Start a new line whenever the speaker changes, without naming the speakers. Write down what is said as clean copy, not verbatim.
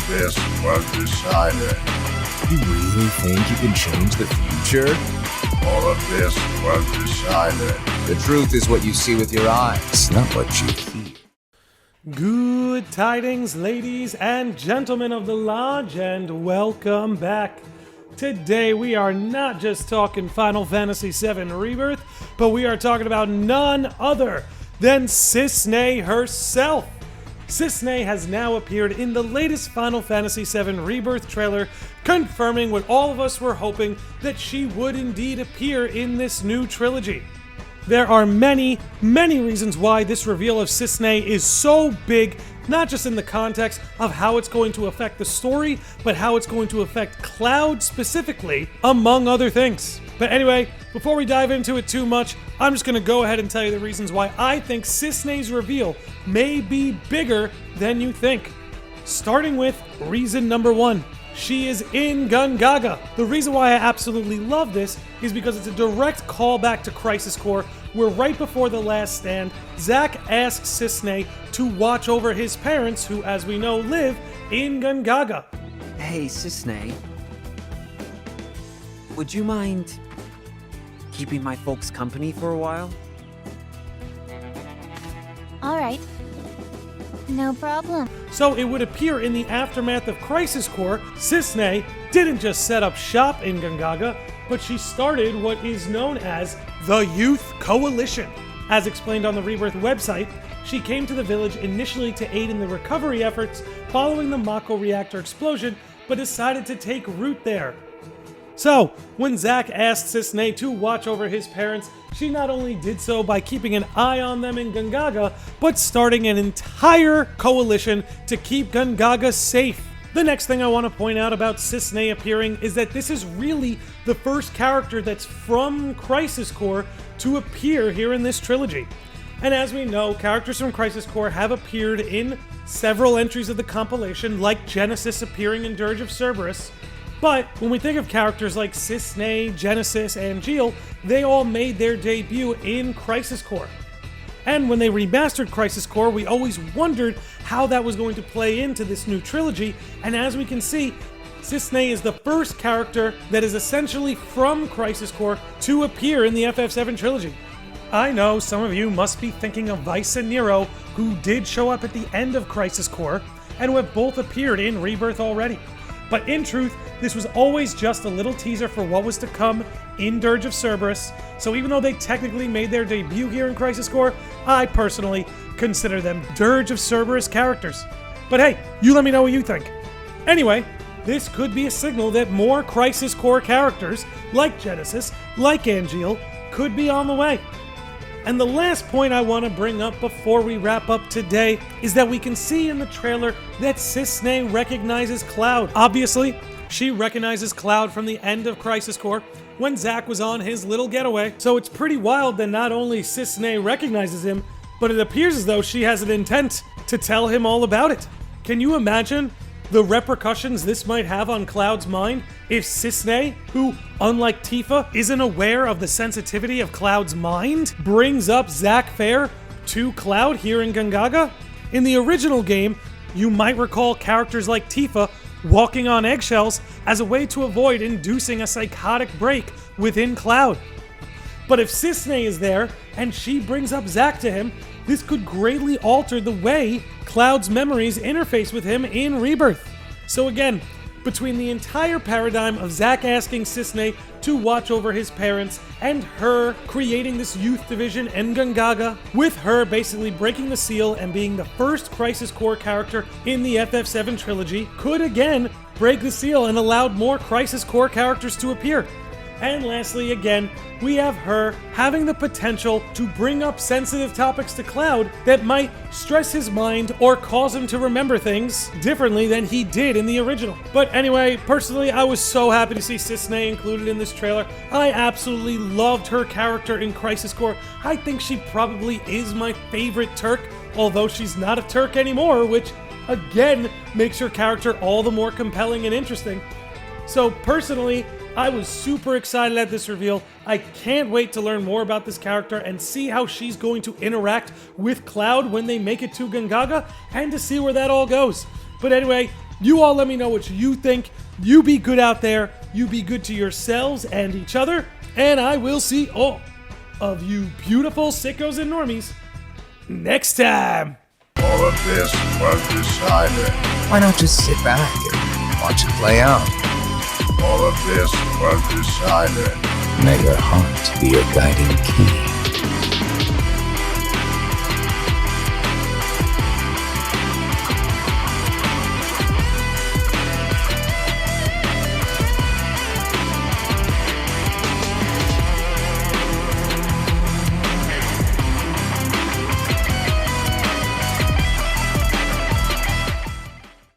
of this was decided.
You really think you can change the future?
All of this was decided.
The truth is what you see with your eyes, not what you hear.
Good tidings, ladies and gentlemen of the lodge, and welcome back. Today we are not just talking Final Fantasy VII Rebirth, but we are talking about none other than CISSNEI herself. CISSNEI has now appeared in the latest Final Fantasy VII Rebirth trailer, confirming what all of us were hoping, that she would indeed appear in this new trilogy. There are many reasons why this reveal of CISSNEI is so big, not just in the context of how it's going to affect the story, but how it's going to affect Cloud specifically, among other things. But anyway, before we dive into it too much, I'm just going to go ahead and tell you the reasons why I think CISSNEI's reveal may be bigger than you think. Starting with reason number 1. She is in Gongaga. The reason why I absolutely love this is because it's a direct callback to Crisis Core, where right before the last stand, Zack asks CISSNEI to watch over his parents, who, as we know, live in Gongaga.
Hey, CISSNEI. Would you mind keeping my folks company for a while?
Alright. No problem.
So it would appear in the aftermath of Crisis Core, CISSNEI didn't just set up shop in Gongaga, but she started what is known as the Youth Coalition. As explained on the Rebirth website, she came to the village initially to aid in the recovery efforts following the Mako reactor explosion, but decided to take root there. So, when Zack asked CISSNEI to watch over his parents, she not only did so by keeping an eye on them in Gongaga, but starting an entire coalition to keep Gongaga safe. The next thing I want to point out about CISSNEI appearing is that this is really the first character that's from Crisis Core to appear here in this trilogy. And as we know, characters from Crisis Core have appeared in several entries of the compilation, like Genesis appearing in Dirge of Cerberus. But when we think of characters like CISSNEI, Genesis, and Gil, they all made their debut in Crisis Core. And when they remastered Crisis Core, we always wondered how that was going to play into this new trilogy, and as we can see, CISSNEI is the first character that is essentially from Crisis Core to appear in the FF7 trilogy. I know some of you must be thinking of VII and Nero, who did show up at the end of Crisis Core, and who have both appeared in Rebirth already. But in truth, this was always just a little teaser for what was to come in Dirge of Cerberus, so even though they technically made their debut here in Crisis Core, I personally consider them Dirge of Cerberus characters. But hey, you let me know what you think. Anyway, this could be a signal that more Crisis Core characters, like Genesis, like Angeal, could be on the way. And the last point I want to bring up before we wrap up today is that we can see in the trailer that CISSNEI recognizes Cloud. Obviously, she recognizes Cloud from the end of Crisis Core when Zack was on his little getaway. So it's pretty wild that not only CISSNEI recognizes him, but it appears as though she has an intent to tell him all about it. Can you imagine the repercussions this might have on Cloud's mind if CISSNEI, who, unlike Tifa, isn't aware of the sensitivity of Cloud's mind, brings up Zack Fair to Cloud here in Gongaga? In the original game, you might recall characters like Tifa walking on eggshells as a way to avoid inducing a psychotic break within Cloud. But if CISSNEI is there and she brings up Zack to him, this could greatly alter the way Cloud's memories interface with him in Rebirth. So again, between the entire paradigm of Zack asking CISSNEI to watch over his parents and her creating this youth division in Gongaga, with her basically breaking the seal and being the first Crisis Core character in the FF7 trilogy, could again break the seal and allowed more Crisis Core characters to appear. And lastly, again, we have her having the potential to bring up sensitive topics to Cloud that might stress his mind or cause him to remember things differently than he did in the original. But anyway, personally, I was so happy to see CISSNEI included in this trailer. I absolutely loved her character in Crisis Core. I think she probably is my favorite Turk, although she's not a Turk anymore, which again makes her character all the more compelling and interesting. So personally, I was super excited at this reveal. I can't wait to learn more about this character and see how she's going to interact with Cloud when they make it to Gongaga, and to see where that all goes. But anyway, You all let me know what you think. You be good out there. You be good to yourselves and each other. And I will see all of you beautiful sickos and normies next time.
All of this was decided.
Why not just sit back and watch it play out?
All of this was decided.
May your heart be your guiding key.